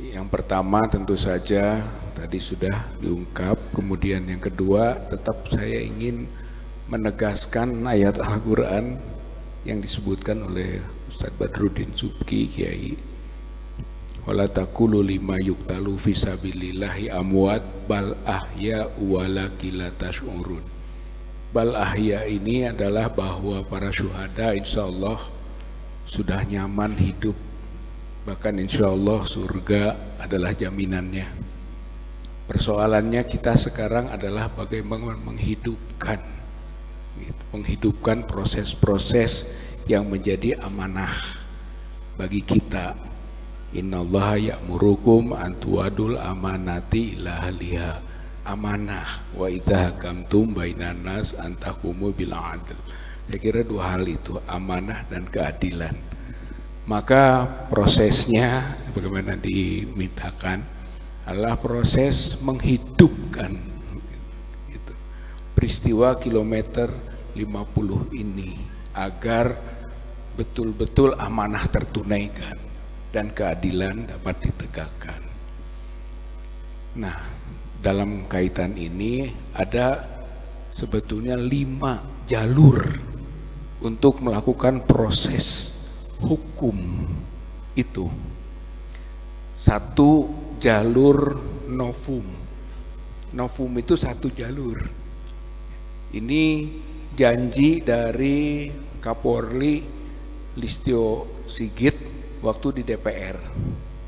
Yang pertama tentu saja tadi sudah diungkap, kemudian yang kedua tetap saya ingin menegaskan ayat Al-Quran yang disebutkan oleh Ustadz Badruddin Subki Kiai, wala taqulu lima yuqtalu fisabilillahi amwat bal ahya walakin la tash'urun. Bal ahya ini adalah bahwa para syuhada insya Allah sudah nyaman hidup, bahkan insya Allah surga adalah jaminannya. Persoalannya kita sekarang adalah bagaimana menghidupkan proses-proses yang menjadi amanah bagi kita. Innallaha ya'murukum an tu'adul amanati ila ahliha. Amanah, wa idza hakamtum bainan nas an tahkumu bil 'adl. Saya kira dua hal itu, amanah dan keadilan. Maka prosesnya bagaimana dimintakan adalah proses menghidupkan gitu, peristiwa kilometer 50 ini agar betul-betul amanah tertunaikan dan keadilan dapat ditegakkan. Nah, dalam kaitan ini ada sebetulnya 5 jalur untuk melakukan proses hukum itu. 1 jalur novum. Novum itu 1 jalur. Ini janji dari Kapolri Listio Sigit waktu di DPR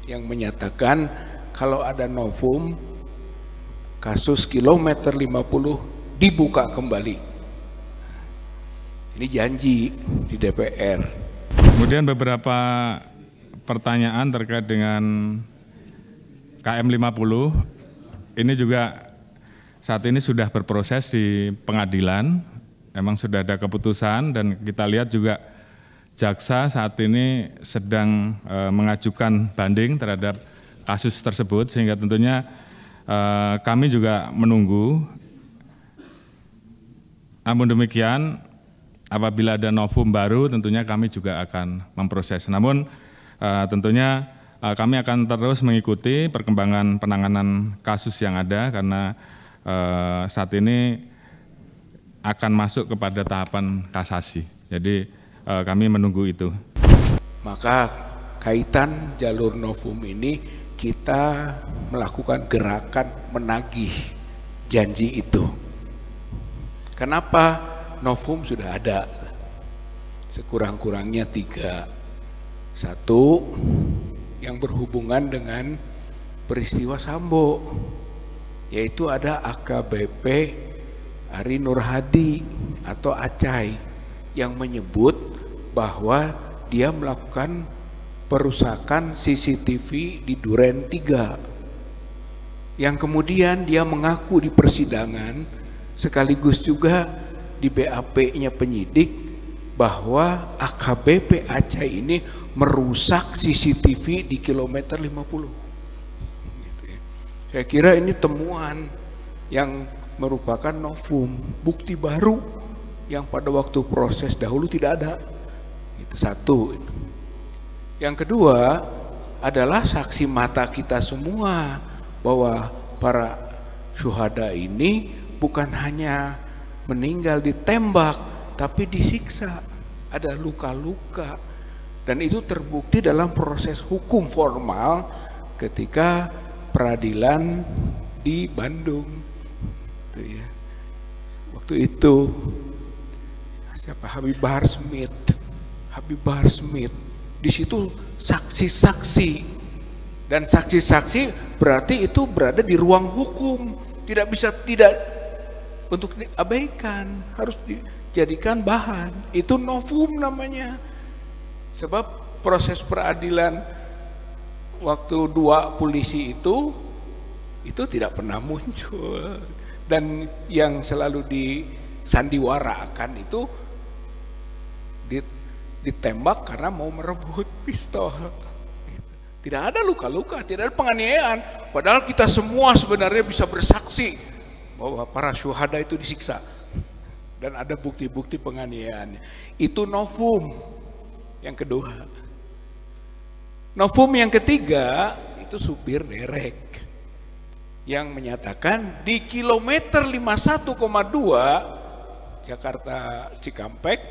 yang menyatakan kalau ada novum kasus kilometer 50 dibuka kembali. Ini janji di DPR. Kemudian beberapa pertanyaan terkait dengan KM 50 ini juga saat ini sudah berproses di pengadilan, memang sudah ada keputusan dan kita lihat juga jaksa saat ini sedang mengajukan banding terhadap kasus tersebut, sehingga tentunya kami juga menunggu. Namun demikian apabila ada novum baru tentunya kami juga akan memproses. Namun tentunya kami akan terus mengikuti perkembangan penanganan kasus yang ada karena saat ini akan masuk kepada tahapan kasasi. Jadi kami menunggu itu. Maka kaitan jalur novum ini kita melakukan gerakan menagih janji itu. Kenapa? Novum sudah ada sekurang-kurangnya 3. 1 yang berhubungan dengan peristiwa Sambo, yaitu ada AKBP Ari Nur Hadi atau Acai yang menyebut bahwa dia melakukan perusakan CCTV di Duren 3 yang kemudian dia mengaku di persidangan sekaligus juga di BAP-nya penyidik bahwa AKBP Acai ini merusak CCTV di kilometer 50 gitu ya. Saya kira ini temuan yang merupakan novum, bukti baru yang pada waktu proses dahulu tidak ada. Itu 1 itu. Yang kedua adalah saksi mata kita semua bahwa para syuhada ini bukan hanya meninggal ditembak tapi disiksa, ada luka-luka, dan itu terbukti dalam proses hukum formal ketika peradilan di Bandung itu ya. Waktu itu siapa, Habib Bahar Smith di situ saksi-saksi, dan saksi-saksi berarti itu berada di ruang hukum, tidak bisa tidak untuk diabaikan, harus dijadikan bahan. Itu novum namanya. Sebab proses peradilan waktu 2 polisi itu tidak pernah muncul, dan yang selalu disandiwarakan itu ditembak karena mau merebut pistol. Tidak ada luka-luka, tidak ada penganiayaan. Padahal kita semua sebenarnya bisa bersaksi bahwa para syuhada itu disiksa dan ada bukti-bukti penganiayaannya. Itu novum yang kedua. Novum yang ketiga itu itu supir derek yang menyatakan di kilometer 51,2 Jakarta Cikampek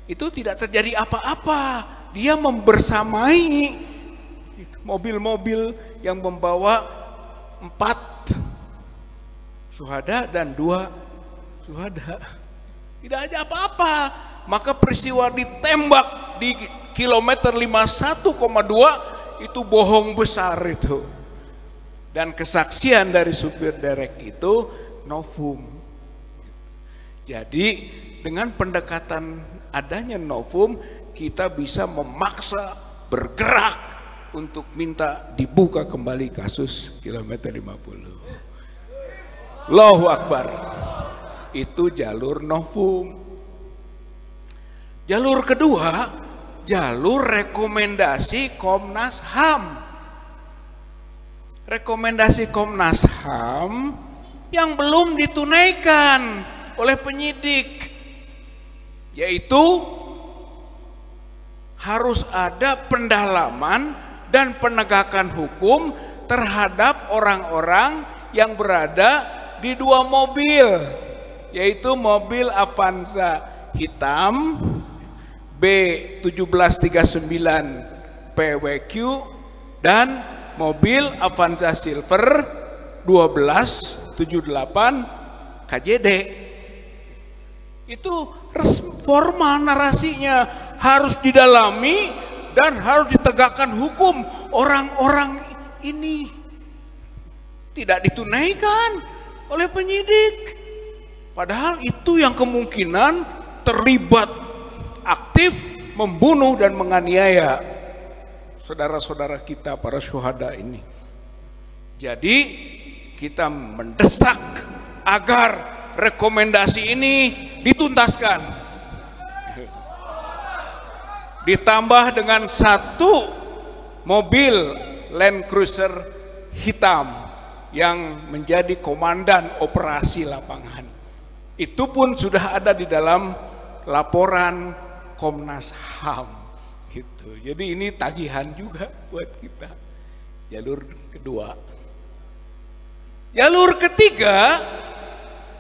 itu tidak terjadi apa-apa. Dia membersamai mobil-mobil yang membawa 4 syuhada dan 2 syuhada. Tidak ada apa-apa. Maka peristiwa ditembak di kilometer 51,2 itu bohong besar itu. Dan kesaksian dari supir derek itu novum. Jadi dengan pendekatan adanya novum, kita bisa memaksa bergerak untuk minta dibuka kembali kasus kilometer 50. Allahu Akbar. Itu jalur novum. Jalur kedua, jalur rekomendasi Komnas HAM. Rekomendasi Komnas HAM yang belum ditunaikan oleh penyidik, yaitu harus ada pendalaman dan penegakan hukum terhadap orang-orang yang berada di 2 mobil, yaitu mobil Avanza hitam B1739 PWQ dan mobil Avanza Silver 1278 KJD. Itu formal narasinya, harus didalami dan harus ditegakkan hukum. Orang-orang ini tidak ditunaikan oleh penyidik, padahal itu yang kemungkinan terlibat aktif membunuh dan menganiaya saudara-saudara kita para syuhada ini. Jadi kita mendesak agar rekomendasi ini dituntaskan. Ditambah dengan 1 mobil Land Cruiser hitam yang menjadi komandan operasi lapangan. Itu pun sudah ada di dalam laporan Komnas HAM. Gitu. Jadi ini tagihan juga buat kita. Jalur kedua. Jalur ketiga,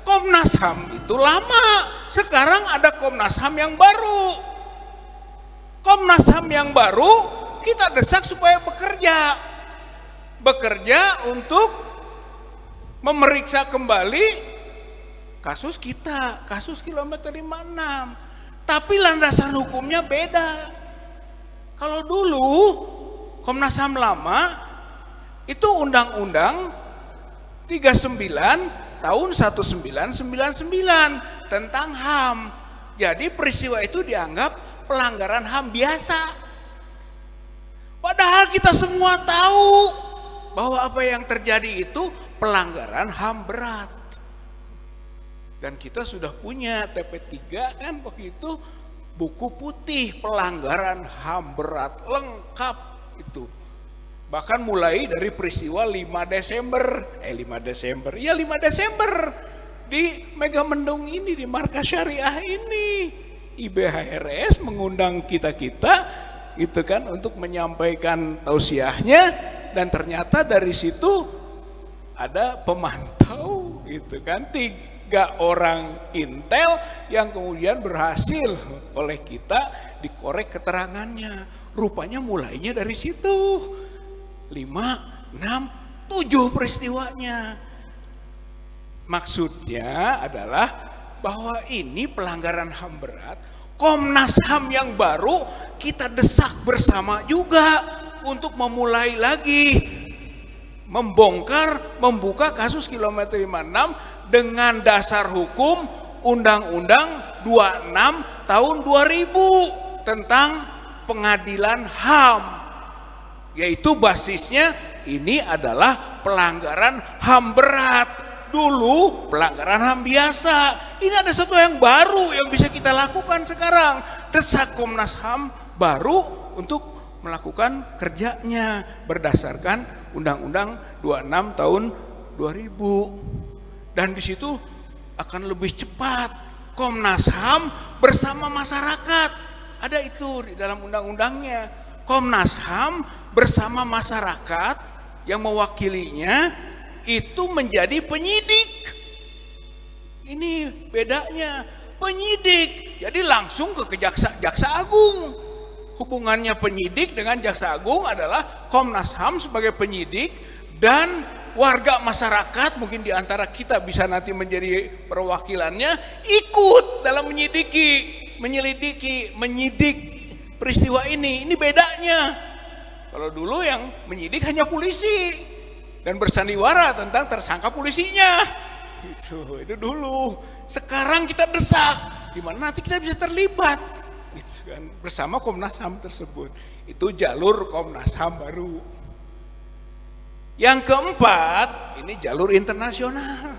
Komnas HAM itu lama. Sekarang ada Komnas HAM yang baru. Komnas HAM yang baru kita desak supaya bekerja. Bekerja untuk memeriksa kembali kasus kita, kasus kilometer 56. Tapi landasan hukumnya beda. Kalau dulu Komnas HAM lama itu Undang-Undang 39 tahun 1999 tentang HAM. Jadi peristiwa itu dianggap pelanggaran HAM biasa. Padahal kita semua tahu bahwa apa yang terjadi itu pelanggaran HAM berat. Dan kita sudah punya TP3 kan begitu, buku putih pelanggaran HAM berat lengkap itu. Bahkan mulai dari peristiwa 5 Desember di Megamendung ini, di Markas Syariah ini, IBHRS mengundang kita itu kan untuk menyampaikan tausiahnya, dan ternyata dari situ ada pemantau gitu kan, 3 orang intel yang kemudian berhasil oleh kita dikorek keterangannya. Rupanya mulainya dari situ. 5, 6, 7 peristiwanya. Maksudnya adalah bahwa ini pelanggaran HAM berat. Komnas HAM yang baru kita desak bersama juga untuk memulai lagi membuka kasus kilometer 56 dengan dasar hukum Undang-Undang 26 tahun 2000 tentang pengadilan HAM, yaitu basisnya ini adalah pelanggaran HAM berat. Dulu pelanggaran HAM biasa. Ini ada sesuatu yang baru yang bisa kita lakukan sekarang. Desak Komnas HAM baru untuk melakukan kerjanya berdasarkan Undang-Undang 26 tahun 2000. Dan di situ akan lebih cepat. Komnas HAM bersama masyarakat. Ada itu di dalam undang-undangnya. Komnas HAM bersama masyarakat yang mewakilinya itu menjadi penyidik. Ini bedanya, penyidik. Jadi langsung ke jaksa agung. Hubungannya penyidik dengan jaksa agung adalah Komnas HAM sebagai penyidik dan warga masyarakat, mungkin diantara kita bisa nanti menjadi perwakilannya, ikut dalam menyelidiki, menyidik peristiwa ini. Ini bedanya. Kalau dulu yang menyidik hanya polisi dan bersandiwara tentang tersangka polisinya. Itu dulu. Sekarang kita desak, di mana nanti kita bisa terlibat gitu kan, bersama Komnas HAM tersebut. Itu jalur Komnas HAM baru. Yang keempat, ini jalur internasional.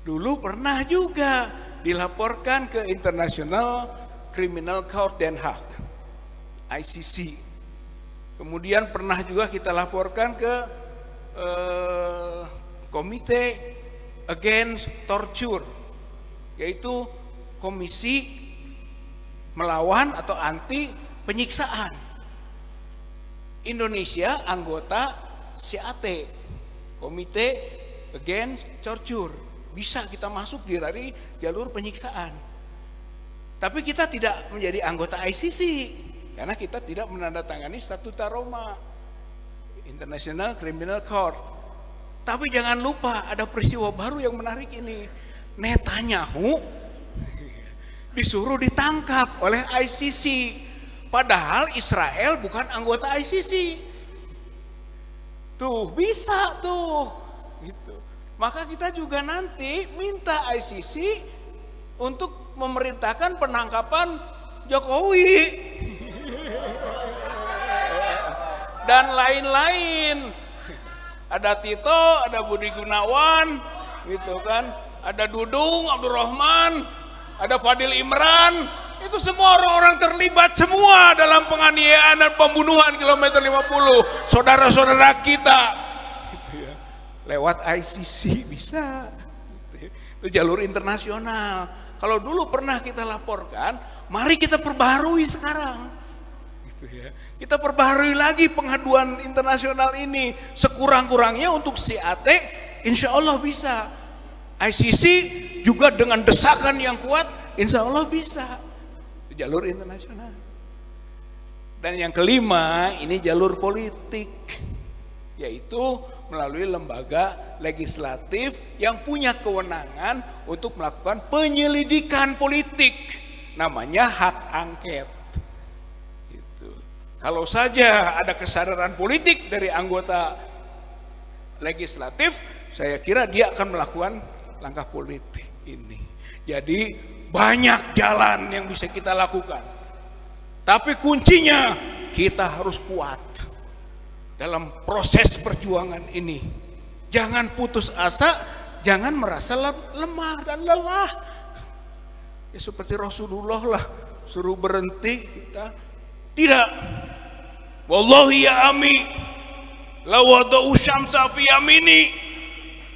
Dulu pernah juga dilaporkan ke International Criminal Court Den Haag, ICC. Kemudian pernah juga kita laporkan ke Komite Against Torture, yaitu komisi melawan atau anti penyiksaan. Indonesia anggota CAT, Komite Against Torture. Bisa kita masuk dari jalur penyiksaan. Tapi kita tidak menjadi anggota ICC karena kita tidak menandatangani Statuta Roma, International Criminal Court. Tapi jangan lupa ada peristiwa baru yang menarik ini. Netanyahu disuruh ditangkap oleh ICC, padahal Israel bukan anggota ICC. Tuh bisa tuh, gitu. Maka kita juga nanti minta ICC untuk memerintahkan penangkapan Jokowi dan lain-lain. Ada Tito, ada Budi Gunawan, gitu kan. Ada Dudung, Abdurrahman, ada Fadil Imran. Itu semua orang-orang terlibat semua dalam penganiayaan dan pembunuhan kilometer 50. Saudara-saudara kita. Gitu ya. Lewat ICC bisa. Itu jalur internasional. Kalau dulu pernah kita laporkan, mari kita perbarui sekarang. Gitu ya. Kita perbarui lagi pengaduan internasional ini. Sekurang-kurangnya untuk CAT, insya Allah bisa. ICC juga dengan desakan yang kuat, insya Allah bisa. Jalur internasional. Dan yang kelima, ini jalur politik, yaitu melalui lembaga legislatif yang punya kewenangan untuk melakukan penyelidikan politik, namanya hak angket. Gitu. Kalau saja ada kesadaran politik dari anggota legislatif, saya kira dia akan melakukan langkah politik ini. Jadi banyak jalan yang bisa kita lakukan. Tapi kuncinya kita harus kuat dalam proses perjuangan ini. Jangan putus asa, jangan merasa lemah dan lelah. Ya seperti Rasulullah lah, suruh berhenti kita tidak. Wallahi ya ami, la wada'u syamsa fi yamini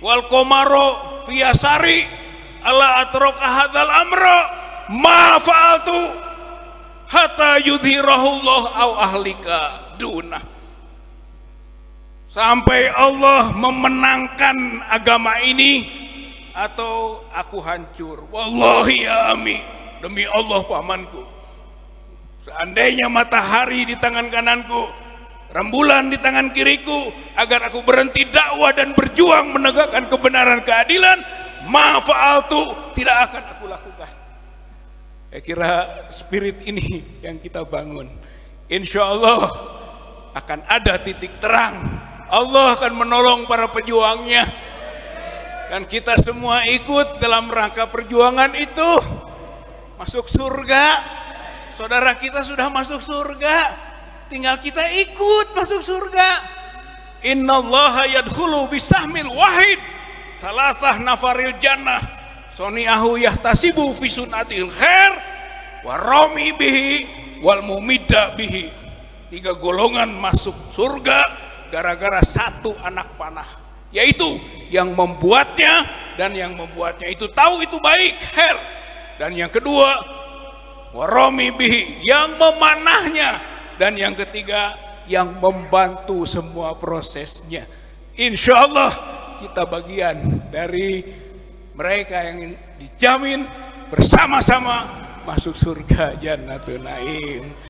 wal qamara fi yasari ala atraka hadzal amra ma fa'altu hatta yudhirahullah au ahlika dunah. Sampai Allah memenangkan agama ini atau aku hancur. Wallahi ya ami, demi Allah pamanku, seandainya matahari di tangan kananku, rembulan di tangan kiriku, agar aku berhenti dakwah dan berjuang menegakkan kebenaran keadilan, ma fa'altu, tidak akan aku lakukan. Saya kira spirit ini yang kita bangun. Insya Allah akan ada titik terang. Allah akan menolong para pejuangnya. Dan kita semua ikut dalam rangka perjuangan itu. Masuk surga. Saudara kita sudah masuk surga. Tinggal kita ikut masuk surga. Innallaha yadkhulu bisahmil wahid salatah nafaril jannah soni'ahu yahtasibu fi sunatil khair wa rami bihi wal mumidda bihi. 3 golongan masuk surga gara-gara satu anak panah, yaitu yang membuatnya dan yang membuatnya itu tahu itu baik, khair. Dan yang kedua, wa rami bihi, yang memanahnya. Dan yang ketiga, yang membantu semua prosesnya. Insya Allah kita bagian dari mereka yang dijamin bersama-sama masuk surga Jannatul Naim.